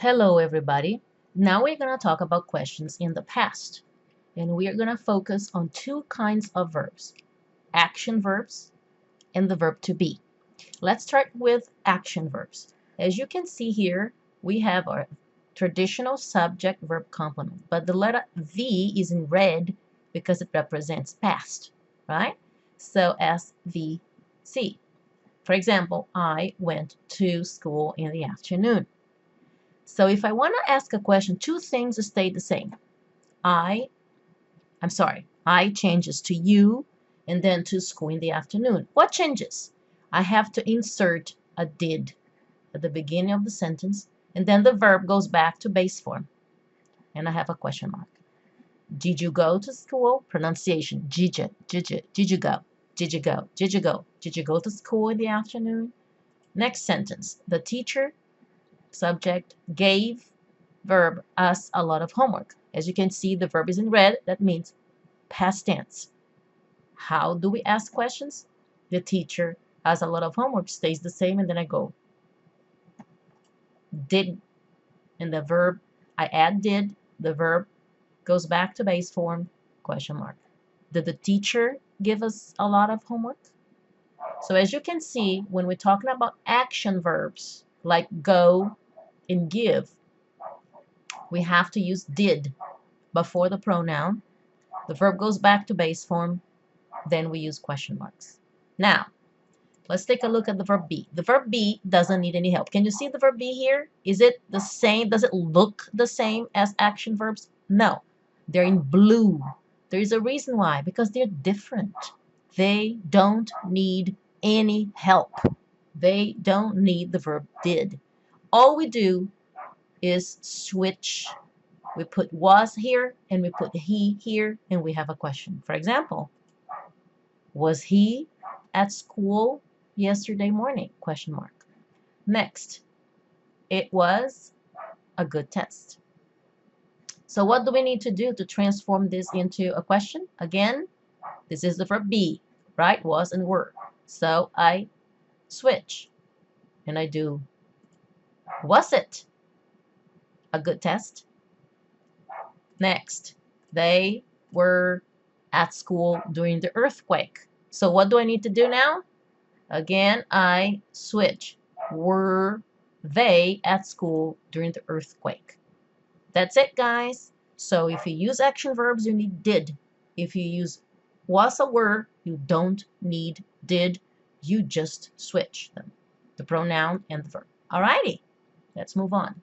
Hello everybody. Now we're going to talk about questions in the past. And we are going to focus on two kinds of verbs, action verbs and the verb to be. Let's start with action verbs. As you can see here, we have our traditional subject verb complement, but the letter V is in red because it represents past, right? So SVC. For example, I went to school in the afternoon. So if I want to ask a question, two things stay the same. I changes to you and then to school in the afternoon. What changes? I have to insert a did at the beginning of the sentence, and then the verb goes back to base form. And I have a question mark. Did you go to school? Pronunciation. Did you go? Did you go? Did you go? Did you go to school in the afternoon? Next sentence. The teacher, subject, gave, verb, us a lot of homework. As you can see, the verb is in red. That means past tense. How do we ask questions? The teacher has a lot of homework, stays the same, and then I go did, and the verb, I add did, the verb goes back to base form, question mark. Did the teacher give us a lot of homework? So as you can see, when we're talking about action verbs like go and give, we have to use did before the pronoun. The verb goes back to base form, then we use question marks. Now, let's take a look at the verb be. The verb be doesn't need any help. Can you see the verb be here? Is it the same? Does it look the same as action verbs? No. They're in blue. There is a reason why, because they're different. They don't need any help. They don't need the verb did. All we do is switch. We put was here and we put he here and we have a question. For example, was he at school yesterday morning? Question mark. Next, it was a good test. So what do we need to do to transform this into a question? Again, this is the verb be, right? Was and were. So I switch and I do, was it a good test? Next, they were at school during the earthquake. So what do I need to do now? Again, I switch. Were they at school during the earthquake? That's it, guys. So if you use action verbs, you need did. If you use was or were, you don't need did. You just switch them, the pronoun and the verb. Alrighty, let's move on.